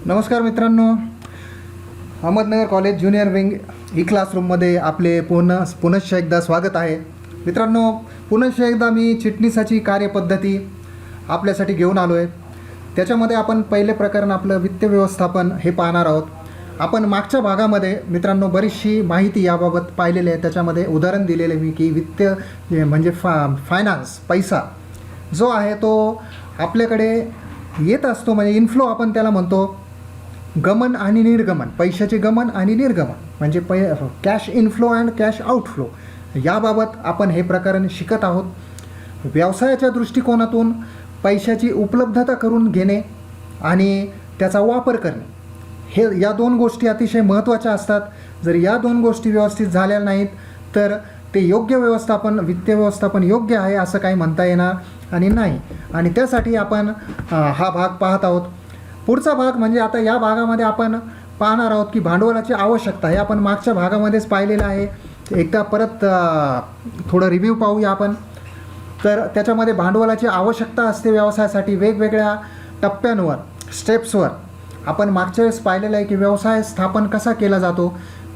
नमस्कार मित्रांनो, Ahmednagar college junior wing e क्लासरूममध्ये आपले पुनश्च एकदा स्वागत आहे. मित्रांनो, पुनश्च एकदा मी चिटणीसाची कार्यपद्धती आपल्यासाठी घेऊन आलो आहे. त्याच्यामध्ये आपण पहिले प्रकरण आपलं वित्त व्यवस्थापन हे पाहणार आहोत. आपण मागच्या भागामध्ये मित्रांनो बरीचशी माहिती याबाबत पाहिलेली आहे. त्याच्यामध्ये उदाहरण दिलेले मी की वित्त म्हणजे फायनान्स, पैसा जो आहे तो आपल्याकडे येत असतो, म्हणजे इन्फ्लो आपण त्याला म्हणतो. गमन आणि निर्गमन, पैशाचे गमन आणि निर्गमन म्हणजे cash inflow and cash outflow याबाबत आपण हे प्रकरण शिकत आहोत. व्यवसायाच्या दृष्टिकोनातून पैशाची उपलब्धता करून घेणे आणि त्याचा वापर करणे हे या दोन गोष्टी अतिशय महत्त्वाच्या असतात. जर या दोन गोष्टी व्यवस्थित झाल्या नाहीत तर ते योग्य व्यवस्थापन, वित्त व्यवस्थापन योग्य आहे असं काही म्हणता येणार आणि नाही. आणि त्यासाठी आपण हा भाग पाहत आहोत. पुढचा भाग म्हणजे आता या भागामध्ये आपण पाहणार आहोत की भांडवलाची आवश्यकता. हे आपण मागच्या भागामध्येच पाहिलेलं आहे. एकदा परत थोडं रिव्ह्यू पाहूया आपण. तर त्याच्यामध्ये भांडवलाची आवश्यकता असते व्यवसायासाठी वेगवेगळ्या टप्प्यांवर, स्टेप्सवर. आपण मागच्या वेळेस पाहिलेलं आहे की व्यवसाय स्थापन कसा केला जातो,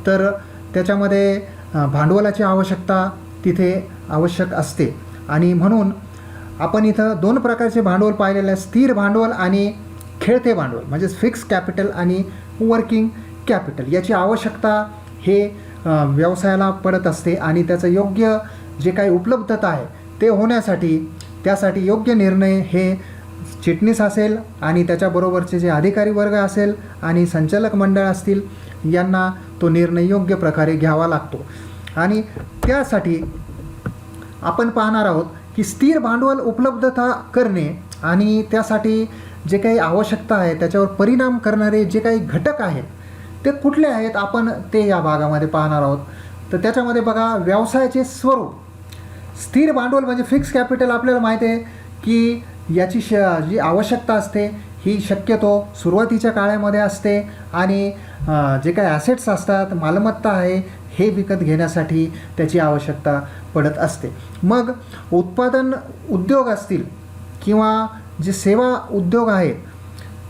तर त्याच्यामध्ये भांडवलाची आवश्यकता तिथे आवश्यक असते. आणि म्हणून आपण इथं दोन प्रकारचे भांडवल पाहिलेलं आहे, स्थिर भांडवल आणि खेळते भांडवल म्हणजे फिक्स कॅपिटल आणि वर्किंग कॅपिटल. याची आवश्यकता हे व्यवसायाला पडत असते आणि त्याचं योग्य जे काही उपलब्धता आहे ते होण्यासाठी त्यासाठी योग्य निर्णय हे चिटणीस असेल आणि त्याच्याबरोबरचे जे अधिकारी वर्ग असेल आणि संचालक मंडळ असतील यांना तो निर्णय योग्य प्रकारे घ्यावा लागतो. आणि त्यासाठी आपण पाहणार आहोत की स्थिर भांडवल उपलब्धता करणे आणि त्यासाठी जे काही आवश्यकता आहे त्याच्यावर परिणाम करणारे जे काही घटक आहेत ते कुठले आहेत आपण ते या भागामध्ये पाहणार आहोत. तर त्याच्यामध्ये बघा, व्यवसायाचे स्वरूप. स्थिर भांडवल म्हणजे फिक्स कॅपिटल आपल्याला माहिती आहे की याची जी आवश्यकता असते ही शक्यतो सुरुवातीच्या काळामध्ये असते आणि जे काही ॲसेट्स असतात, मालमत्ता आहे, हे विकत घेण्यासाठी त्याची आवश्यकता पडत असते. मग उत्पादन उद्योग असतील किंवा जे सेवा उद्योग आहेत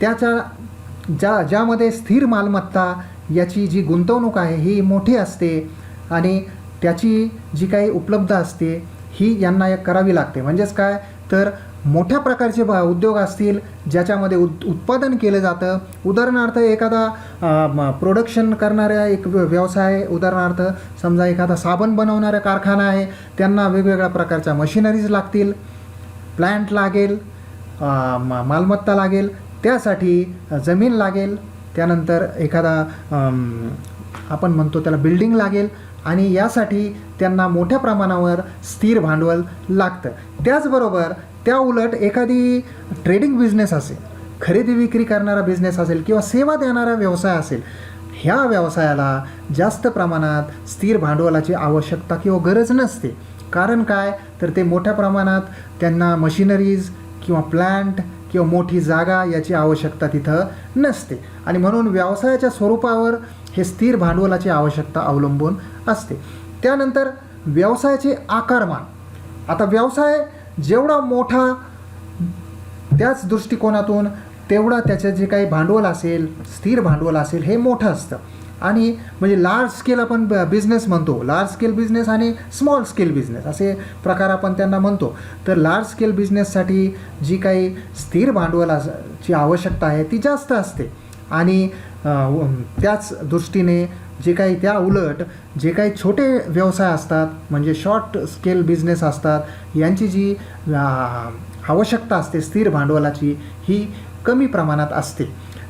त्याच्या ज्यामध्ये स्थिर मालमत्ता याची जी गुंतवणूक आहे ही मोठी असते आणि त्याची जी काही उपलब्ध असते ही यांना करावी लागते. म्हणजेच काय, तर मोठ्या प्रकारचे उद्योग असतील ज्याच्यामध्ये उत्पादन केलं जातं. उदाहरणार्थ एखादा प्रोडक्शन करणाऱ्या एक व्यवसाय, उदाहरणार्थ समजा एखादा साबण बनवणारा कारखाना आहे, त्यांना वेगवेगळ्या प्रकारच्या मशिनरीज लागतील, प्लॅन्ट लागेल, मालमत्ता लागेल, त्यासाठी जमीन लागेल, त्यानंतर एखादा आपण म्हणतो त्याला बिल्डिंग लागेल आणि यासाठी त्यांना मोठ्या प्रमाणावर स्थिर भांडवल लागतं. त्याचबरोबर त्या उलट एखादी ट्रेडिंग बिझनेस असेल, खरेदी विक्री करणारा बिझनेस असेल किंवा सेवा देणारा व्यवसाय असेल, ह्या व्यवसायाला जास्त प्रमाणात स्थिर भांडवलाची आवश्यकता किंवा गरज नसते. कारण काय, तर ते मोठ्या प्रमाणात त्यांना मशिनरीज किंवा प्लांट किंवा मोठी जागा याची आवश्यकता तिथं नसते आणि म्हणून व्यवसायाच्या स्वरूपावर हे स्थिर भांडवलाची आवश्यकता अवलंबून असते. त्यानंतर व्यवसायाचे आकारमान. आता व्यवसाय जेवढा मोठा त्याच दृष्टिकोनातून तेवढा त्याचं जे काही भांडवल असेल, स्थिर भांडवल असेल, हे मोठं असतं. आणि म्हणजे लार्ज स्केल आपण बिझनेस म्हणतो, लार्ज स्केल बिझनेस आणि स्मॉल स्केल बिझनेस असे प्रकार आपण त्यांना म्हणतो. तर लार्ज स्केल बिझनेससाठी जी काही स्थिर भांडवलाची आवश्यकता आहे ती जास्त असते आणि त्याच दृष्टीने जे काही त्या उलट जे काही छोटे व्यवसाय असतात म्हणजे शॉर्ट स्केल बिझनेस असतात, यांची जी आवश्यकता असते स्थिर भांडवलाची ही कमी प्रमाणात असते.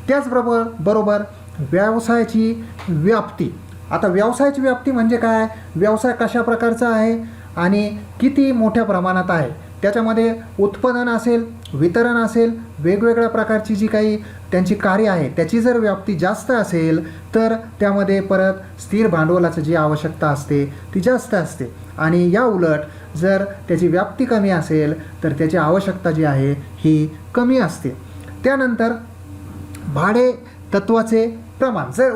त्याचबरोबर व्यवसायाची व्याप्ती. आता व्यवसायाची व्याप्ती म्हणजे काय, व्यवसाय कशा प्रकारचा आहे आणि किती मोठ्या प्रमाणात आहे, त्याच्यामध्ये उत्पादन असेल, वितरण असेल, वेगवेगळ्या प्रकारची जी काही त्यांची कार्य आहे त्याची जर व्याप्ती जास्त असेल तर त्यामध्ये परत स्थिर भांडवलाची जी आवश्यकता असते ती जास्त असते. आणि या उलट जर त्याची व्याप्ती कमी असेल तर त्याची आवश्यकता जी आहे ही कमी असते. त्यानंतर भाडे तत्वाचे प्रमाण. जर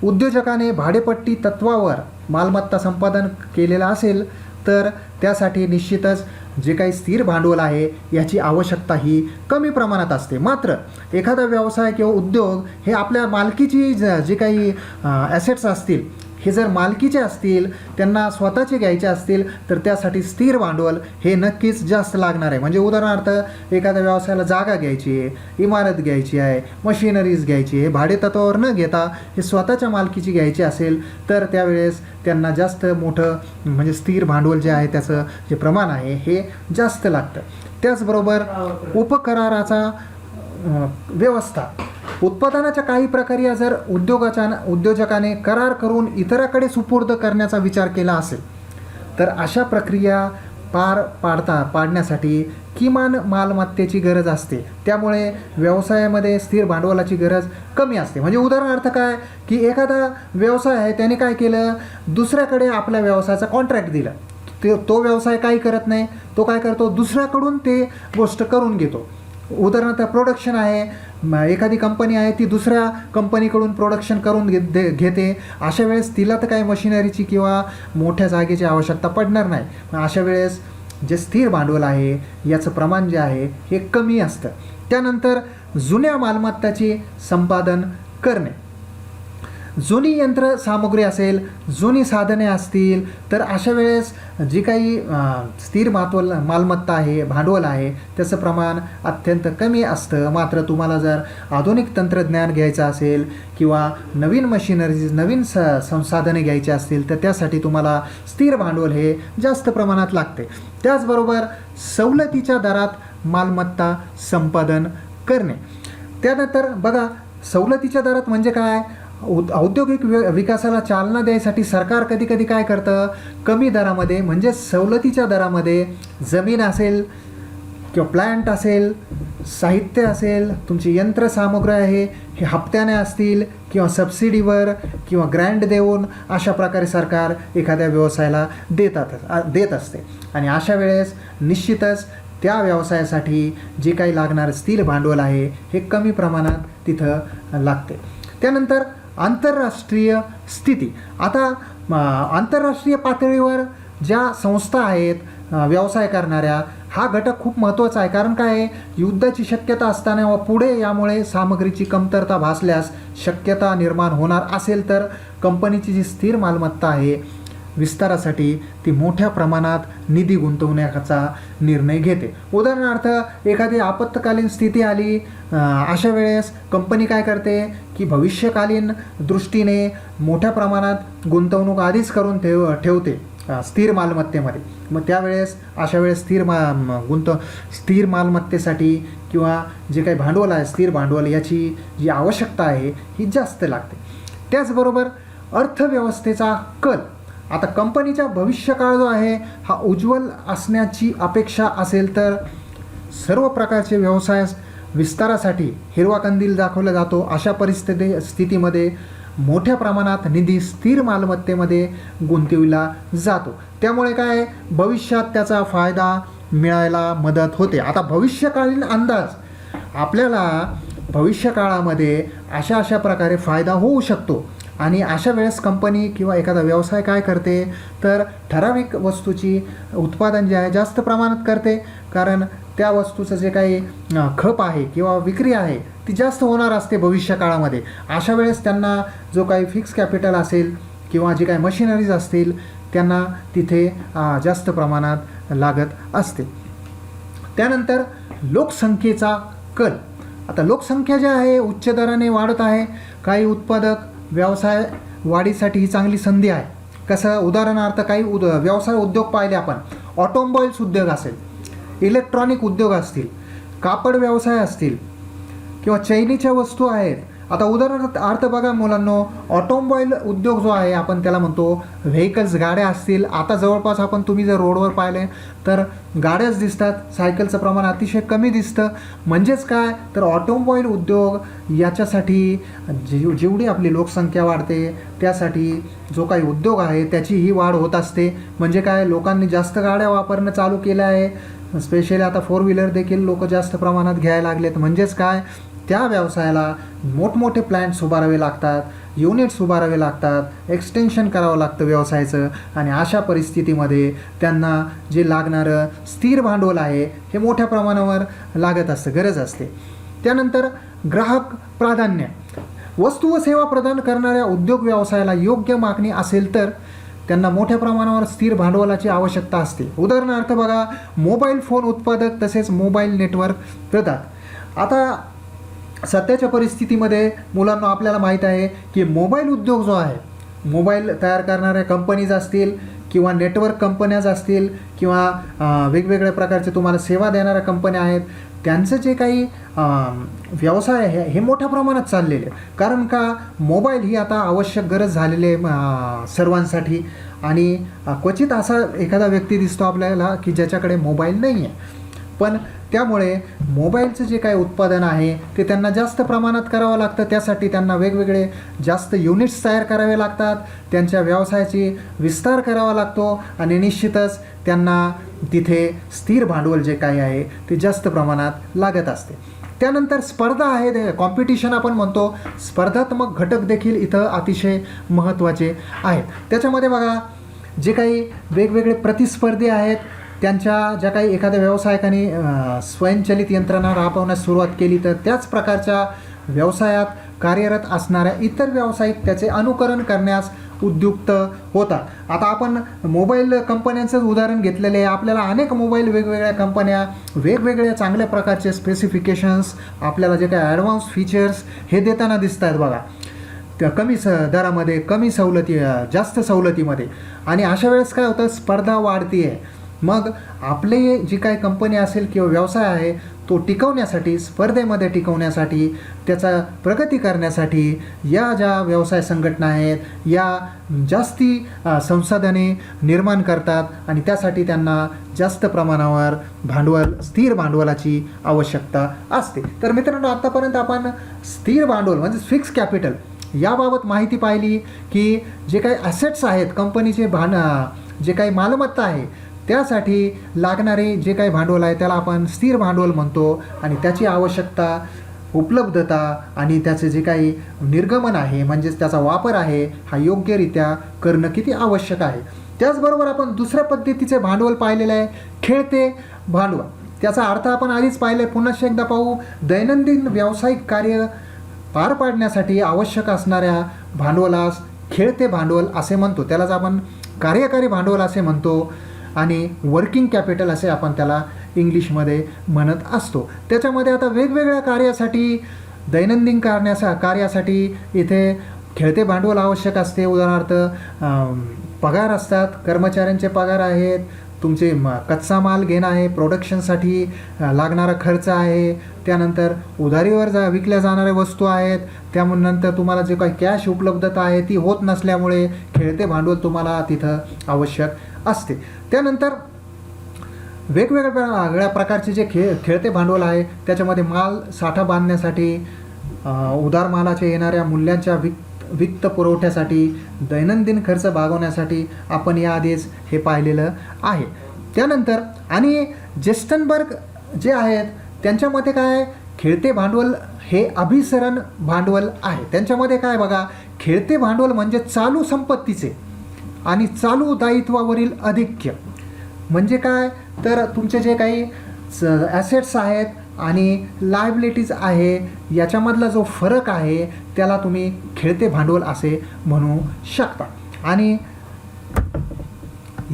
उद्योजकाने भाडेपट्टी तत्वावर मालमत्ता संपादन केलेलं असेल तर त्यासाठी निश्चितच जे काही स्थिर भांडवल आहे याची आवश्यकता ही कमी प्रमाणात असते. मात्र एखादा व्यवसाय किंवा उद्योग हे आपल्या मालकीची जे काही ॲसेट्स असतील, हे जर मालकीचे असतील, त्यांना स्वतःचे घ्यायचे असतील, तर त्यासाठी स्थिर भांडवल हे नक्कीच जास्त लागणार आहे. म्हणजे उदाहरणार्थ एखाद्या व्यवसायाला जागा घ्यायची आहे, इमारत घ्यायची आहे, मशिनरीज घ्यायची आहे, भाडेतत्त्वावर न घेता हे स्वतःच्या मालकीची घ्यायची असेल, तर त्यावेळेस त्यांना जास्त मोठं म्हणजे स्थिर भांडवल जे आहे त्याचं जे प्रमाण आहे हे जास्त लागतं. त्याचबरोबर उपकराराचा व्यवस्था, उत्पादनाच्या काही प्रक्रिया जर उद्योजकाने करार करून इतराकडे सुपूर्द करण्याचा विचार केला असेल, तर अशा प्रक्रिया पाडण्यासाठी किमान मालमत्तेची गरज असते. त्यामुळे व्यवसायामध्ये स्थिर भांडवलाची गरज कमी असते. म्हणजे उदाहरणार्थ काय की एखादा व्यवसाय आहे, त्याने काय केलं, दुसऱ्याकडे आपल्या व्यवसायाचा कॉन्ट्रॅक्ट दिला. तो व्यवसाय काही करत नाही, तो काय करतो, दुसऱ्याकडून ते गोष्ट करून घेतो. उदाहरणार्थ प्रोडक्शन आहे, एखादी कंपनी आहे, ती दुसऱ्या कंपनीकडून प्रोडक्शन करून घेते. अशा वेळेस तिला तर काही मशिनरीची किंवा मोठ्या जागेची आवश्यकता पडणार नाही. अशा वेळेस जे स्थिर भांडवल आहे याचं प्रमाण जे आहे हे कमी असतं. त्यानंतर जुन्या मालमत्ताची संपादन करणे. जुनी यंत्रसामुग्री असेल, जुनी साधने असतील, तर अशा वेळेस जी काही स्थिर मालमत्ता आहे, भांडवल आहे, त्याचं प्रमाण अत्यंत कमी असतं. मात्र तुम्हाला जर आधुनिक तंत्रज्ञान घ्यायचं असेल किंवा नवीन मशिनरीज, नवीन संसाधने घ्यायची असतील, तर त्यासाठी तुम्हाला स्थिर भांडवल हे जास्त प्रमाणात लागते. त्याचबरोबर सवलतीच्या दरात मालमत्ता संपादन करणे. त्यानंतर बघा, सवलतीच्या दरात म्हणजे काय, औद्योगिक विकासाला चालना द्यायसाठी सरकार कधी कधी काय करतं, कमी दरामध्ये म्हणजे सवलतीच्या दरामध्ये जमीन असेल किंवा प्लांट असेल, साहित्य असेल, तुमची यंत्रसामुग्री आहे, हे हप्त्याने असतील किंवा सबसिडीवर किंवा ग्रँट देऊन अशा प्रकारे सरकार एखाद्या व्यवसायाला देत असते. आणि अशा वेळेस निश्चितच त्या व्यवसायासाठी जे काही लागणारं स्थिर भांडवल आहे हे कमी प्रमाणात तिथं लागते. त्यानंतर आंतरराष्ट्रीय स्थिती. आता आंतरराष्ट्रीय पातळीवर ज्या संस्था आहेत व्यवसाय करणाऱ्या, हा घटक खूप महत्त्वाचा आहे. कारण काय आहे, युद्धाची शक्यता असताना व पुढे यामुळे सामग्रीची कमतरता भासल्यास शक्यता निर्माण होणार असेल, तर कंपनीची जी स्थिर मालमत्ता आहे विस्तारासाठी ती मोठ्या प्रमाणात निधी गुंतवण्याचा निर्णय घेते. उदाहरणार्थ एखादी आपत्कालीन स्थिती आली, अशा वेळेस कंपनी काय करते की भविष्यकालीन दृष्टीने मोठ्या प्रमाणात गुंतवणूक आधीच करून ठेवते स्थिर मालमत्तेमध्ये. मग त्यावेळेस अशा वेळेस स्थिर मालमत्तेसाठी किंवा जे काही भांडवल आहे, स्थिर भांडवल, याची जी आवश्यकता आहे ही जास्त लागते. त्याचबरोबर अर्थव्यवस्थेचा कल. आता कंपनीचा भविष्यकाळ जो आहे हा उज्ज्वल असण्याची अपेक्षा असेल, तर सर्व प्रकारचे व्यवसाय विस्तारासाठी हिरवा कंदील दाखवला जातो. अशा स्थितीमध्ये मोठ्या प्रमाणात निधी स्थिर मालमत्तेमध्ये गुंतविला जातो. त्यामुळे काय, भविष्यात त्याचा फायदा मिळायला मदत होते. आता भविष्यकालीन अंदाज, आपल्याला भविष्यकाळामध्ये अशा प्रकारे फायदा होऊ शकतो. आणि अशा वेळेस कंपनी किंवा एखादा व्यवसाय काय करते, तर ठराविक वस्तूची उत्पादन जे आहे जास्त प्रमाणात करते. कारण त्या वस्तूचं जे काही खप आहे किंवा विक्री आहे ती जास्त होणार असते भविष्यकाळामध्ये. अशा वेळेस त्यांना जो काही फिक्स कॅपिटल असेल किंवा जे काही मशिनरीज असतील त्यांना तिथे जास्त प्रमाणात लागत असते. त्यानंतर लोकसंख्येचा कल. आता लोकसंख्या जी आहे उच्च दराने वाढत आहे. काही उत्पादक व्यवसाय वाढीसाठी ही चांगली संधी आहे. कसं, उदाहरणार्थ काही व्यवसाय उद्योग पाहिले आपण, ऑटोमोबाईल्स उद्योग असेल, इलेक्ट्रॉनिक उद्योग असतील, कापड व्यवसाय असतील किंवा चैनीच्या वस्तू आहेत. आता उदाहरणार्थ बघा मुलांनो, ऑटोमोबाईल उद्योग जो आहे आपण त्याला म्हणतो व्हेकल्स, गाड्या असतील. आता जवळपास तुम्ही जर रोडवर पाहिले तर गाड्याच दिसतात, सायकलचं प्रमाण अतिशय कमी दिसतं. म्हणजेच काय, तर ऑटोमोबाईल उद्योग याच्यासाठी जेवढी आपली लोकसंख्या वाढते त्यासाठी जो काही उद्योग आहे त्याची ही वाढ होत असते. म्हणजे काय, लोकांनी जास्त गाड्या वापरणं चालू केलं आहे. स्पेशली आता 4 व्हीलर देखील लोक जास्त प्रमाणात घ्यायला लागलेत. म्हणजेच काय, त्या व्यवसायाला मोठमोठे प्लॅन्ट्स उभारावे लागतात. युनिट्स उभारावे लागतात, एक्सटेन्शन करावं लागतं व्यवसायाचं, आणि अशा परिस्थितीमध्ये त्यांना जे लागणारं स्थिर भांडवल आहे हे मोठ्या प्रमाणावर लागत असतं, गरज असते. त्यानंतर ग्राहक प्राधान्य. वस्तू व सेवा प्रदान करणाऱ्या उद्योग व्यवसायाला योग्य मागणी असेल तर त्यांना मोठ्या प्रमाणावर स्थिर भांडवलाची आवश्यकता असते. उदाहरणार्थ बघा, मोबाईल फोन उत्पादक तसेच मोबाईल नेटवर्क प्रदात. आता सध्याच्या परिस्थितीमध्ये मुलांना आपल्याला माहीत आहे की मोबाईल उद्योग जो आहे, मोबाईल तयार करणाऱ्या कंपनीज असतील किंवा नेटवर्क कंपन्याज असतील किंवा वेगवेगळ्या प्रकारचे तुम्हाला सेवा देणाऱ्या कंपन्या आहेत, त्यांचं जे काही व्यवसाय आहे हे मोठ्या प्रमाणात चाललेले. कारण का, मोबाईल ही आता आवश्यक गरज झालेली आहे सर्वांसाठी, आणि क्वचित असा एखादा व्यक्ती दिसतो आपल्याला की ज्याच्याकडे मोबाईल नाही आहे. पण त्यामुळे मोबाईलचं जे काही उत्पादन आहे ते त्यांना जास्त प्रमाणात करावं लागतं. त्यासाठी त्यांना वेगवेगळे जास्त युनिट्स तयार करावे लागतात, त्यांच्या व्यवसायाची विस्तार करावा लागतो, आणि निश्चितच त्यांना तिथे स्थिर भांडवल जे काही आहे ते जास्त प्रमाणात लागत असते. त्यानंतर स्पर्धा आहे, कॉम्पिटिशन आपण म्हणतो, स्पर्धात्मक घटक देखील इथं अतिशय महत्त्वाचे आहेत. त्याच्यामध्ये बघा, जे काही वेगवेगळे प्रतिस्पर्धी आहेत, त्यांच्या ज्या काही एखाद्या व्यावसायिकाने स्वयंचलित यंत्रणा राबवण्यास सुरुवात केली तर त्याच प्रकारच्या व्यवसायात कार्यरत असणाऱ्या इतर व्यावसायिक त्याचे अनुकरण करण्यास उद्युक्त होतात. आता आपण मोबाईल कंपन्यांचंच उदाहरण घेतलेले आहे. आपल्याला अनेक मोबाईल वेगवेगळ्या कंपन्या वेगवेगळ्या चांगल्या प्रकारचे स्पेसिफिकेशन्स, आपल्याला जे काही ॲडव्हान्स फीचर्स हे देताना दिसत आहेत बघा, त्या कमी दरामध्ये, कमी सवलती, जास्त सवलतीमध्ये. आणि अशा वेळेस काय होतं, स्पर्धा वाढती आहे. मग आपले जी काही कंपनी असेल किंवा व्यवसाय आहे तो टिकवण्यासाठी, स्पर्धेमध्ये टिकवण्यासाठी, त्याचा प्रगती करण्यासाठी या ज्या व्यवसाय संघटना आहेत या जास्ती संसाधने निर्माण करतात, आणि त्यासाठी त्यांना जास्त प्रमाणावर भांडवल, स्थिर भांडवलाची आवश्यकता असते. तर मित्रांनो, आत्तापर्यंत आपण स्थिर भांडवल म्हणजे फिक्स कॅपिटल याबाबत माहिती पाहिली की जे काही ॲसेट्स आहेत कंपनीचे, जे काही मालमत्ता आहे त्यासाठी लागणारे जे काही भांडवल आहे त्याला आपण स्थिर भांडवल म्हणतो, आणि त्याची आवश्यकता, उपलब्धता आणि त्याचे जे काही निर्गमन आहे म्हणजेच त्याचा वापर आहे हा योग्यरित्या करणं किती आवश्यक आहे. त्याचबरोबर आपण दुसऱ्या पद्धतीचे भांडवल पाहिलेलं आहे, खेळते भांडवल. त्याचा अर्थ आपण आधीच पाहिलं आहे, पुन्हा एकदा पाहू. दैनंदिन व्यावसायिक कार्य पार पाडण्यासाठी आवश्यक असणाऱ्या भांडवलास खेळते भांडवल असे म्हणतो. त्यालाच आपण कार्यकारी भांडवल असे म्हणतो, आणि वर्किंग कॅपिटल असे आपण त्याला इंग्लिशमध्ये म्हणत असतो. त्याच्यामध्ये आता वेगवेगळ्या कार्यासाठी, दैनंदिन कार्यासाठी इथे खेळते भांडवल आवश्यक असते. उदाहरणार्थ पगार असतात, कर्मचाऱ्यांचे पगार आहेत, तुमचे कच्चा माल घेणं आहे, प्रोडक्शनसाठी लागणारा खर्च आहे, त्यानंतर उधारीवर विकल्या जाणाऱ्या वस्तू आहेत, त्यानंतर तुम्हाला जे काही कॅश उपलब्धता आहे ती होत नसल्यामुळे खेळते भांडवल तुम्हाला तिथं आवश्यक असते. त्यानंतर वेगवेगळ्या प्रकारचे जे खेळते भांडवल आहे त्याच्यामध्ये माल साठा बांधण्यासाठी, उधार मालाच्या येणाऱ्या मूल्यांच्या वित्त पुरवठ्यासाठी, दैनंदिन खर्च भागवण्यासाठी आपण याआधीच हे पाहिलेलं आहे. त्यानंतर आणि जेस्टनबर्ग जे आहेत त्यांच्यामध्ये काय, खेळते भांडवल हे अभिसरण भांडवल आहे. त्यांच्यामध्ये काय बघा, खेळते भांडवल म्हणजे चालू संपत्तीचे आणि चालू दायित्वावरील अधिक्य. म्हणजे काय, तर तुमचे जे काही ॲसेट्स आहेत आणि लायबिलिटीज आहे याच्यामधला जो फरक आहे त्याला तुम्ही खेळते भांडवल असे म्हणू शकता. आणि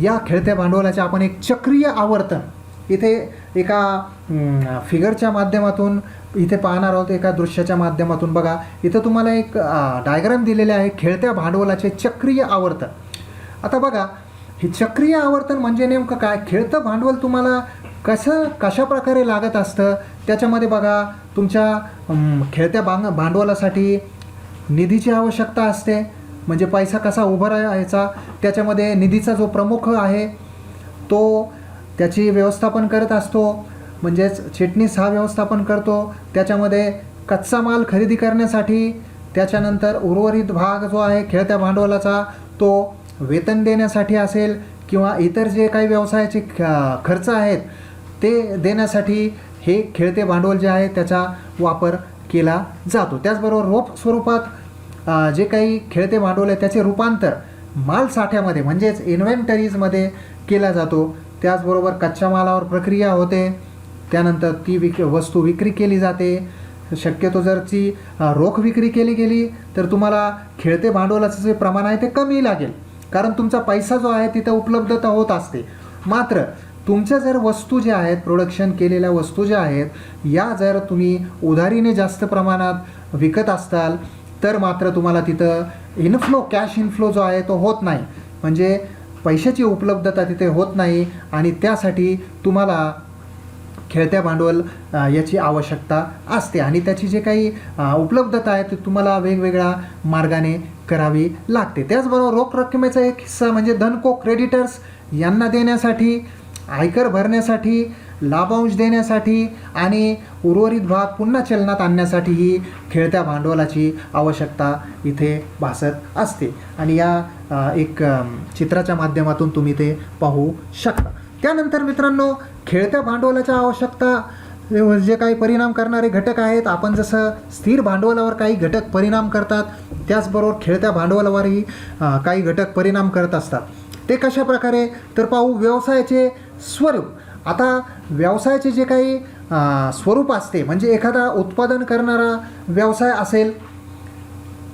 या खेळत्या भांडवलाचे आपण एक चक्रीय आवर्तन इथे एका फिगरच्या माध्यमातून इथे पाहणार आहोत, एका दृश्याच्या माध्यमातून. बघा, इथं तुम्हाला एक डायग्राम दिलेले आहे, खेळत्या भांडवलाचे चक्रीय आवर्तन. आता बघा, हे चक्रीय आवर्तन म्हणजे नेमकं काय, खेळतं भांडवल तुम्हाला कशा प्रकारे लागत असतं. त्याच्यामध्ये बघा, तुमच्या खेळत्या भांडवलासाठी निधीची आवश्यकता असते, म्हणजे पैसा कसा उभा राहायचा. त्याच्यामध्ये निधीचा जो प्रमुख आहे तो त्याची व्यवस्थापन करत असतो, म्हणजेच चिटणीस हा व्यवस्थापन करतो. त्याच्यामध्ये कच्चा माल खरेदी करण्यासाठी, त्याच्यानंतर उर्वरित भाग जो आहे खेळत्या भांडवलाचा तो वेतन देण्यासाठी असेल किंवा इतर जे काही व्यवसायाचे खर्च आहेत ते देण्यासाठी हे खेळते भांडवल जे आहे त्याचा वापर केला जातो. त्याचबरोबर रोख स्वरूपात जे काही खेळते भांडवल आहे त्याचे रूपांतर माल साठ्यामध्ये म्हणजेच इन्व्हेंटरीजमध्ये केला जातो. त्याचबरोबर कच्च्या मालावर प्रक्रिया होते, त्यानंतर ती वस्तू विक्री केली जाते. शक्यतो जर ती रोख विक्री केली गेली तर तुम्हाला खेळते भांडवलाचं जे प्रमाण आहे ते कमी लागेल, कारण तुमचा पैसा जो आहे तिथं उपलब्धता होत असते. मात्र तुमच्या जर वस्तू ज्या आहेत, प्रोडक्शन केलेल्या वस्तू ज्या आहेत, या जर तुम्ही उधारीने जास्त प्रमाणात विकत असताल तर मात्र तुम्हाला तिथं इनफ्लो, कॅश इनफ्लो जो आहे तो होत नाही, म्हणजे पैशाची उपलब्धता तिथे होत नाही आणि त्यासाठी तुम्हाला खेळत्या भांडवल याची आवश्यकता असते आणि त्याची जे काही उपलब्धता आहे ती तुम्हाला वेगवेगळ्या मार्गाने करावी लागते. त्याचबरोबर रोख रकमेचा एक हिस्सा म्हणजे धनको, क्रेडिटर्स यांना देण्यासाठी, आयकर भरण्यासाठी, लाभांश देण्यासाठी आणि उर्वरित भाग पुन्हा चलनात आणण्यासाठी ही खेळत्या भांडवलाची आवश्यकता इथे भासत असते आणि या एक चित्राच्या माध्यमातून तुम्ही ते पाहू शकता. त्यानंतर मित्रांनो, खेळत्या भांडवलाच्या आवश्यकता जे काही परिणाम करणारे घटक आहेत, आपण जसं स्थिर भांडवलावर काही घटक परिणाम करतात, त्याचबरोबर खेळत्या भांडवलावरही काही घटक परिणाम करत असतात. ते कशा प्रकारे तर पाहू. व्यवसायाचे स्वरूप. आता व्यवसायाचे जे काही स्वरूप असते, म्हणजे एखादा उत्पादन करणारा व्यवसाय असेल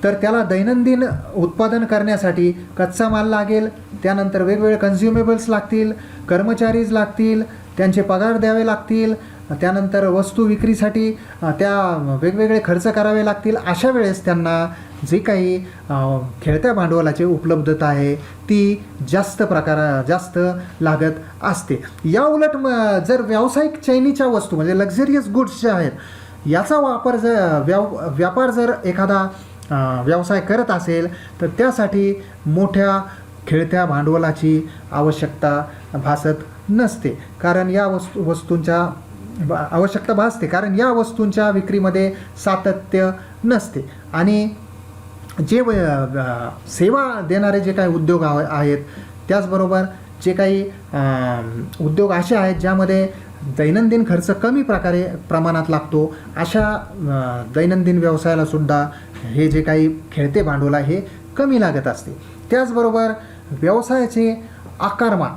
तर त्याला दैनंदिन उत्पादन करण्यासाठी कच्चा माल लागेल, त्यानंतर वेगवेगळे कन्झ्युमेबल्स लागतील, कर्मचारीज लागतील, त्यांचे पगार द्यावे लागतील, त्यानंतर वस्तू विक्रीसाठी त्या वेगवेगळे खर्च करावे लागतील. अशा वेळेस त्यांना जे काही खेळत्या भांडवलाची उपलब्धता आहे ती जास्त लागत असते. या उलट जर व्यावसायिक चैनीच्या वस्तू म्हणजे लक्झरियस गुड्स ज्या आहेत याचा वापर व्यापार जर एखादा व्यवसाय करत असेल तर त्यासाठी मोठ्या खेळत्या भांडवलाची आवश्यकता भासत नसते, कारण या वस्तूंच्या आवश्यकता भासते कारण या वस्तूंच्या विक्रीमध्ये सातत्य नसते. आणि जे सेवा देणारे जे काही उद्योग आहेत, त्याचबरोबर जे काही उद्योग असे आहेत ज्यामध्ये दैनंदिन खर्च कमी प्रमाणात लागतो, अशा दैनंदिन व्यवसायालासुद्धा हे जे काही खेळते भांडवल आहे हे कमी लागत असते. त्याचबरोबर व्यवसायाचे आकारमान.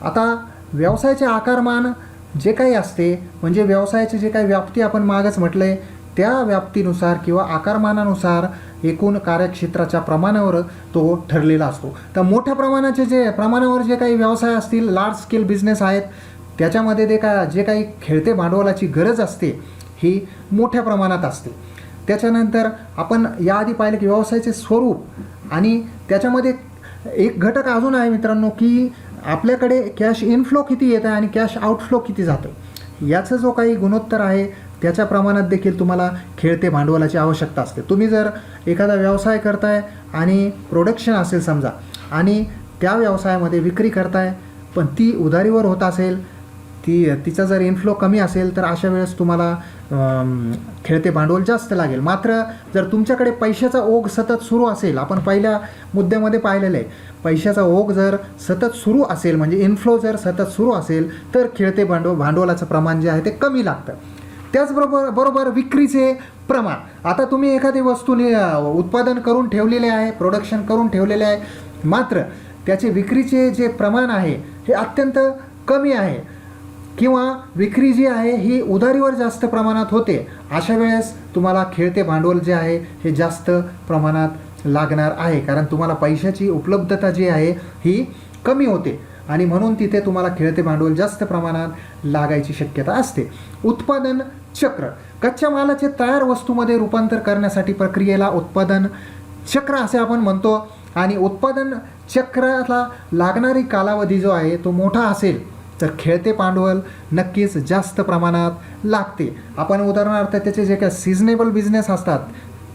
आता व्यवसायाचे आकारमान जे काही असते म्हणजे व्यवसायाची जे काही व्याप्ती आपण मागच म्हटलं आहे त्या व्याप्तीनुसार किंवा आकारमानानुसार एकूण कार्यक्षेत्राच्या प्रमाणावर तो ठरलेला असतो. तर मोठ्या प्रमाणावर जे काही व्यवसाय असतील, लार्ज स्केल बिझनेस आहेत, त्याच्यामध्ये जे काही खेळते भांडवलाची गरज असते ही मोठ्या प्रमाणात असते. त्याच्यानंतर आपण याआधी पाहिलं की व्यवसायाचे स्वरूप आणि त्याच्यामध्ये एक घटक अजून आहे मित्रांनो की आपल्याकडे कॅश इनफ्लो किती येतं आणि कॅश आउटफ्लो किती जातं, याचं जो काही गुणोत्तर आहे त्याच्या प्रमाणात देखील तुम्हाला खेळते भांडवलाची आवश्यकता असते. तुम्ही जर एखादा व्यवसाय करताय आणि प्रोडक्शन असेल समजा आणि त्या व्यवसायामध्ये विक्री करताय पण ती उधारीवर होत असेल, तिचा जर इनफ्लो कमी असेल तर अशा वेळेस तुम्हाला खेळते भांडवल जास्त लागेल. मात्र जर तुमच्याकडे पैशाचा ओघ सतत सुरू असेल, आपण पहिल्या मुद्द्यामध्ये पाहिलेलं आहे, पैशाचा ओघ जर सतत सुरू असेल म्हणजे इनफ्लो जर सतत सुरू असेल तर खेळते भांडवलाचं प्रमाण जे आहे ते कमी लागतं. त्याचबरोबर विक्रीचे प्रमाण. आता तुम्ही एखादी वस्तू उत्पादन करून ठेवलेले आहे, प्रोडक्शन करून ठेवलेले आहे, मात्र त्याचे विक्रीचे जे प्रमाण आहे हे अत्यंत कमी आहे किंवा विक्री जी आहे ही उधारीवर जास्त प्रमाणात होते, अशा वेळेस तुम्हाला खेळते भांडवल जे आहे हे जास्त प्रमाणात लागणार आहे, कारण तुम्हाला पैशाची उपलब्धता जी आहे ही कमी होते आणि म्हणून तिथे तुम्हाला खेळते भांडवल जास्त प्रमाणात लागायची शक्यता असते. उत्पादन चक्र. कच्च्या मालाचे तयार वस्तूमध्ये रूपांतर करण्यासाठी प्रक्रियेला उत्पादन चक्र असे आपण म्हणतो आणि उत्पादन चक्राला लागणारी कालावधी जो आहे तो मोठा असेल तर खेळते भांडवल नक्कीच जास्त प्रमाणात लागते. आपण उदाहरणार्थ त्याचे जे काही सिजनेबल बिझनेस असतात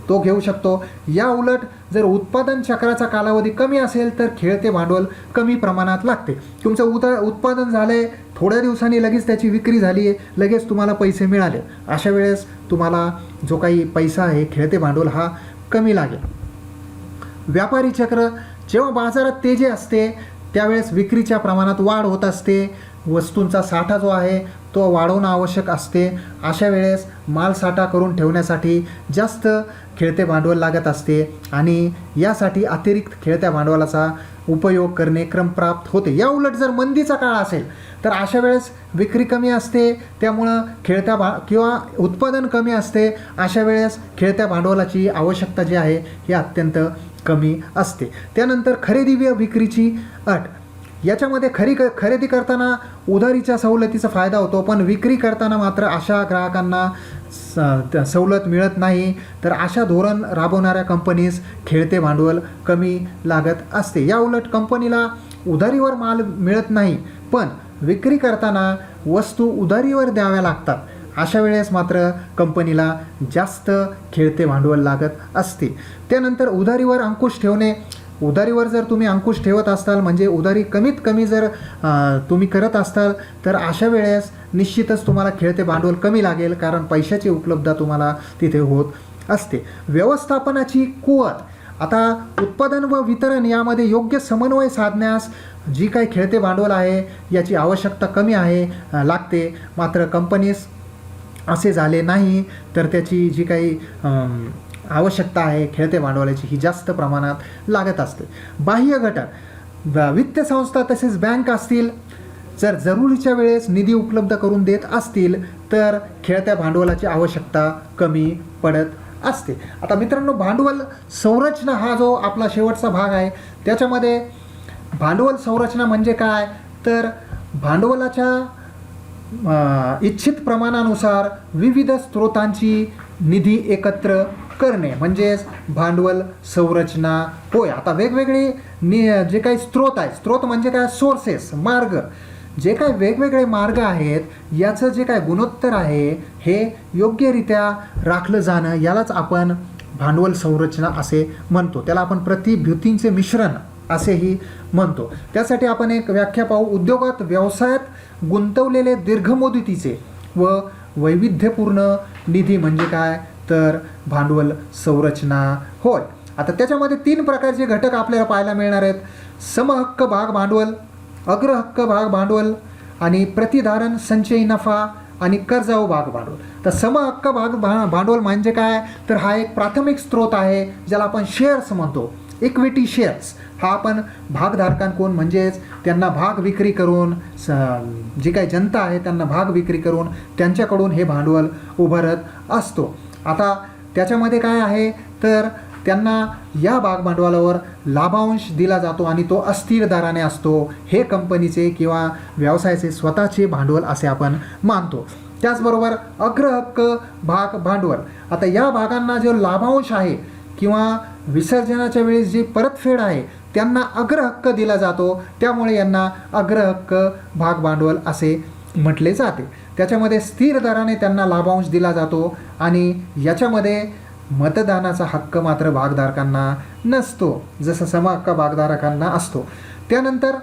तो घेऊ शकतो. या उलट जर उत्पादन चक्राचा कालावधी कमी असेल तर खेळते भांडवल कमी प्रमाणात लागते. तुमचं उत्पादन झाले, थोड्या दिवसांनी लगेच त्याची विक्री झाली, लगेच तुम्हाला पैसे मिळाले, अशा वेळेस तुम्हाला जो काही पैसा आहे खेळते भांडवल हा कमी लागेल. व्यापारी चक्र. जेव्हा बाजारात तेजी असते त्यावेळेस विक्रीच्या प्रमाणात वाढ होत असते, वस्तूंचा साठा जो आहे तो वाढवणं आवश्यक असते. अशा वेळेस माल साठा करून ठेवण्यासाठी जास्त खेळते भांडवल लागत असते आणि यासाठी अतिरिक्त खेळत्या भांडवलाचा उपयोग करणे क्रमप्राप्त होते. या उलट जर मंदीचा काळ असेल तर अशा वेळेस विक्री कमी असते, त्यामुळं किंवा उत्पादन कमी असते. अशा वेळेस खेळत्या भांडवलाची आवश्यकता जी आहे ही अत्यंत कमी असते. त्यानंतर खरेदी व विक्रीची अट. याच्यामध्ये खरेदी करताना उधारीच्या सवलतीचा फायदा होतो, पण विक्री करताना मात्र अशा ग्राहकांना सवलत मिळत नाही. तर अशा धोरण राबवणाऱ्या कंपनीज खेळते भांडवल कमी लागत असते. या उलट कंपनीला उधारीवर माल मिळत नाही, पण विक्री करताना वस्तू उधारीवर द्याव्या लागतात. अशा वेळेस मात्र कंपनीला जास्त खेळते भांडवल लागत असते. त्यानंतर उधारीवर अंकुश ठेवणे. उधारीवर जर तुम्ही अंकुश ठेवत असाल म्हणजे उधारी कमीत कमी जर तुम्ही करत असाल तर अशा वेळेस निश्चितच तुम्हाला खेळते भांडवल कमी लागेल, कारण पैशाची उपलब्धता तुम्हाला तिथे होत असते. व्यवस्थापनाची कुवत. आता उत्पादन व वितरण यामध्ये योग्य समन्वय साधण्यास जी काही खेळते भांडवल आहे याची आवश्यकता कमी लागते. मात्र कंपनीस असे झाले नाही तर त्याची जी काही आवश्यकता आहे खेळते भांडवलाची ही जास्त प्रमाणात लागत असते. बाह्य घटक. वित्त संस्था तसेच बँक असतील जर जरुरीच्या वेळेस निधी उपलब्ध करून देत असतील तर खेळत्या भांडवलाची आवश्यकता कमी पडत असते. आता मित्रांनो, भांडवल संरचना हा जो आपला शेवटचा भाग आहे त्याच्यामध्ये भांडवल संरचना म्हणजे काय, तर भांडवलाच्या इच्छित प्रमाणानुसार विविध स्रोतांची निधी एकत्र करणे म्हणजेच भांडवल संरचना होय. आता वेगवेगळे जे काही स्रोत आहे, स्रोत म्हणजे काय, सोर्सेस, मार्ग, जे काही वेगवेगळे मार्ग आहेत याचं जे काय गुणोत्तर आहे हे योग्यरित्या राखलं जाणं यालाच आपण भांडवल संरचना असे म्हणतो. त्याला आपण प्रतिभूतींचे मिश्रण असेही म्हणतो. त्यासाठी आपण एक व्याख्या पाहू. उद्योगात व्यवसायात गुंतवलेले दीर्घमुदतीचे व वैविध्यपूर्ण निधी म्हणजे काय, तर भांडवल संरचना होय. आता त्याच्यामध्ये 3 प्रकारचे घटक आपल्याला पाहायला मिळणार आहेत. समहक्क भाग भांडवल, अग्रहक्क भाग भांडवल आणि प्रतिधारण संचयी नफा आणि कर्जाऊ भाग भांडवल. तर समहक्क भाग भांडवल म्हणजे काय, तर हा एक प्राथमिक स्रोत आहे ज्याला आपण शेअर्स म्हणतो, इक्विटी शेअर्स. हा आपण भागधारकांकडून म्हणजेच त्यांना भाग विक्री करून जी काही जनता आहे त्यांना भाग विक्री करून त्यांच्याकडून हे भांडवल उभारत असतो. आता त्याच्यामध्ये काय आहे तर त्यांना या भाग भांडवलावर लाभांश दिला जातो आणि तो अस्थिर दराने असतो. हे कंपनीचे किंवा व्यवसायाचे स्वतःचे भांडवल असे आपण मानतो. त्याचबरोबर अग्रहक्क भाग भांडवल. आता या भागांना जो लाभांश आहे किंवा विसर्जनाच्या वेळेस जी परतफेड आहे त्यांना अग्रहक्क दिला जातो, त्यामुळे यांना अग्रहक्क भाग भांडवल असे म्हटले जाते. त्याच्यामध्ये स्थिर दराने त्यांना लाभांश दिला जातो आणि याच्यामध्ये मतदानाचा हक्क मात्र भागधारकांना नसतो, जसं समहक्क भागधारकांना असतो. त्यानंतर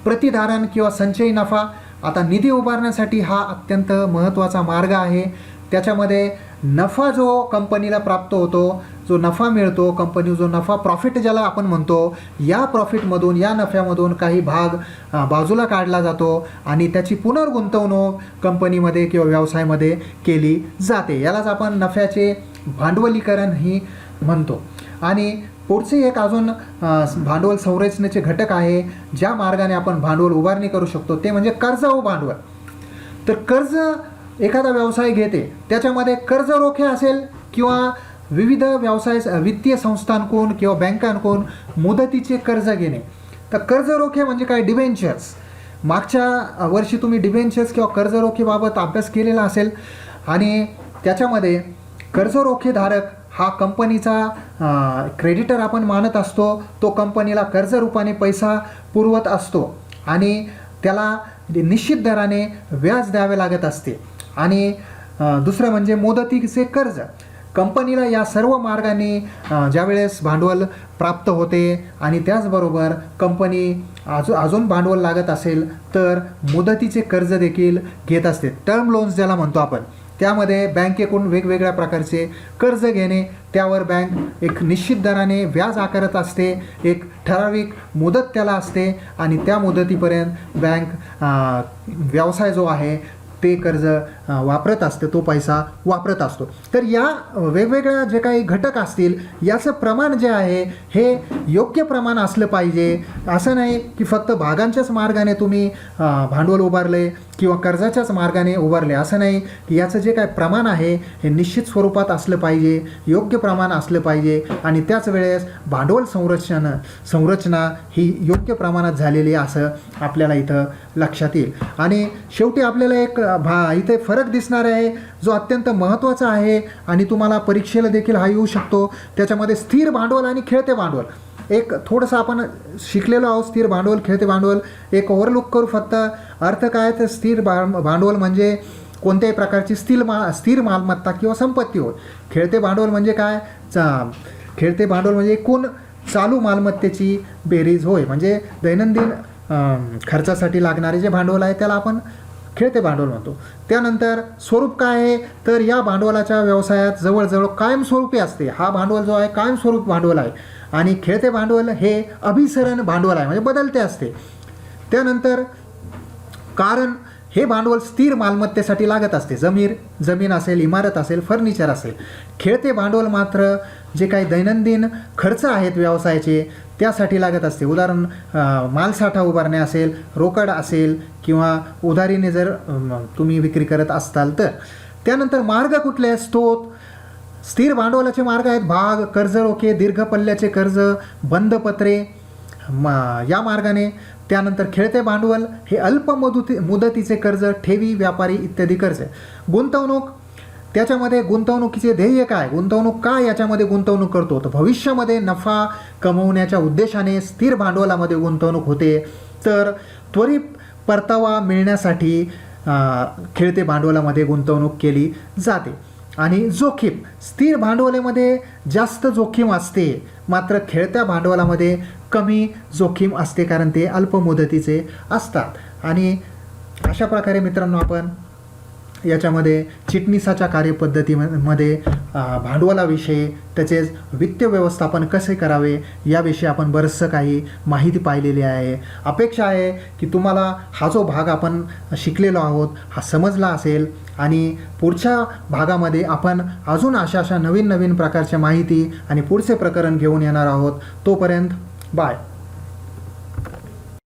प्रतिधारण किंवा संचयी नफा. आता निधी उभारण्यासाठी हा अत्यंत महत्त्वाचा मार्ग आहे. त्याच्यामध्ये नफा जो कंपनीला प्राप्त होतो, जो नफा मिळतो, कंपनी जो नफा, प्रॉफिट ज्याला आपण म्हणतो, या प्रॉफिटमधून, या नफ्यामधून काही भाग बाजूला काढला जातो आणि त्याची पुनर्गुंतवणूक कंपनीमध्ये किंवा व्यवसायामध्ये केली जाते. यालाच आपण नफ्याचे भांडवलीकरण ही म्हणतो. आणि पुढचे एक अजून भांडवल संरचनेचे घटक आहे ज्या मार्गाने आपण भांडवल उभारणी करू शकतो ते म्हणजे कर्जाऊ भांडवल. तर कर्ज एखादा व्यवसाय घेते त्याच्यामध्ये कर्ज रोखे असेल किंवा विविध व्यवसाय वित्तीय संस्थांकडून किंवा बँकांकडून मुदतीचे कर्ज घेणे. तर कर्ज रोखे म्हणजे काय, डिबेंचर्स. मागच्या वर्षी तुम्ही डिबेंचर्स किंवा कर्ज रोखेबाबत अभ्यास केलेला असेल आणि त्याच्यामध्ये कर्ज रोखेधारक हा कंपनीचा क्रेडिटर आपण मानत असतो. तो कंपनीला कर्ज रूपाने पैसा पुरवत असतो आणि त्याला निश्चित दराने व्याज द्यावे लागत असते. आणि दुसरं म्हणजे मुदतीचे कर्ज. कंपनीला या सर्व मार्गाने ज्यावेळेस भांडवल प्राप्त होते आणि त्याचबरोबर कंपनी अजून भांडवल लागत असेल तर मुदतीचे कर्ज देखील घेत असते, टर्म लोन्स ज्याला म्हणतो आपण. त्यामध्ये बँकेकडून वेगवेगळ्या प्रकारचे कर्ज घेणे, त्यावर बँक एक निश्चित दराने व्याज आकारत असते, एक ठराविक मुदत त्याला असते आणि त्या मुदतीपर्यंत बँक व्यवसाय जो आहे ते कर्ज वापरत असते, तो पैसा वापरत असतो. तर या वेगवेगळ्या जे काही घटक असतील याचं प्रमाण जे आहे हे योग्य प्रमाण असलं पाहिजे. असं नाही की फक्त भागांच्याच मार्गाने तुम्ही भांडवल उभारले किंवा कर्जाच्याच मार्गाने उभारले, असं नाही की याचं जे काय प्रमाण आहे हे निश्चित स्वरूपात असलं पाहिजे, योग्य प्रमाण असलं पाहिजे आणि त्याच वेळेस भांडवल संरचना ही योग्य प्रमाणात झालेली असं आपल्याला इथं लक्षात येईल. आणि शेवटी आपल्याला एक इथे फरक दिसणार आहे जो अत्यंत महत्त्वाचा आहे आणि तुम्हाला परीक्षेला देखील हा येऊ शकतो. त्याच्यामध्ये स्थिर भांडवल आणि खेळते भांडवल एक थोडंसं आपण शिकलेलो आहोत. स्थिर भांडवल, खेळते भांडवल एक ओव्हरलुक करू. फक्त अर्थ काय तर स्थिर भांडवल म्हणजे कोणत्याही प्रकारची स्थिर मालमत्ता किंवा संपत्ती होय. खेळते भांडवल म्हणजे काय, खेळते भांडवल म्हणजे एकूण चालू मालमत्तेची बेरीज होय. म्हणजे दैनंदिन खर्चासाठी लागणारे जे भांडवल आहे त्याला आपण खेळते भांडवल म्हणतो. त्यानंतर स्वरूप काय आहे तर या भांडवलाच्या व्यवसायात जवळजवळ कायमस्वरूपी असते. हा भांडवल जो आहे कायमस्वरूपी भांडवल आहे आणि खेळते भांडवल हे अभिसरण भांडवल आहे, म्हणजे बदलते असते. त्यानंतर कारण हे भांडवल स्थिर मालमत्तेसाठी लागत असते, जमीन असेल, इमारत असेल, फर्निचर असेल. खेळते भांडवल मात्र जे काही दैनंदिन खर्च आहेत व्यवसायाचे त्यासाठी लागत असते. उदाहरण मालसाठा उभारणे असेल, रोकड असेल किंवा उधारीने जर तुम्ही विक्री करत असताल तर. त्यानंतर मार्ग कुठले आहेत, स्त्रोत. स्थिर भांडवलाचे मार्ग आहेत भाग, कर्ज रोखे, दीर्घ पल्ल्याचे कर्ज, बंधपत्रे या मार्गाने. त्यानंतर खेळते भांडवल हे अल्प मुदतीचे कर्ज, ठेवी, व्यापारी इत्यादी कर्ज. गुंतवणूक, त्याच्यामध्ये गुंतवणुकीचे ध्येय काय, गुंतवणूक का याच्यामध्ये गुंतवणूक करतो तर भविष्यामध्ये नफा कमवण्याच्या उद्देशाने स्थिर भांडवलामध्ये गुंतवणूक होते. तर त्वरित परतावा मिळण्यासाठी खेळते भांडवलामध्ये गुंतवणूक केली जाते. आणि जोखीम, स्थिर भांडवलामध्ये जास्त जोखीम असते मात्र खेळत्या भांडवलामध्ये कमी जोखीम असते कारण ते अल्प मुदतीचे असतात. आणि अशा प्रकारे मित्रांनो आपण याच्यामध्ये चिटणीसाच्या कार्यपद्धतीमध्ये भांडवलाविषयी तसेच वित्त व्यवस्थापन कसे करावे याविषयी आपण बरंचसं काही माहिती पाहिलेली आहे. अपेक्षा आहे की तुम्हाला हा जो भाग आपण शिकलेलो आहोत हा समजला असेल आणि पुढच्या भागामध्ये आपण अजून अशा नवीन प्रकारच्या माहिती आणि पुढचे प्रकरण घेऊन येणार आहोत. तोपर्यंत बाय.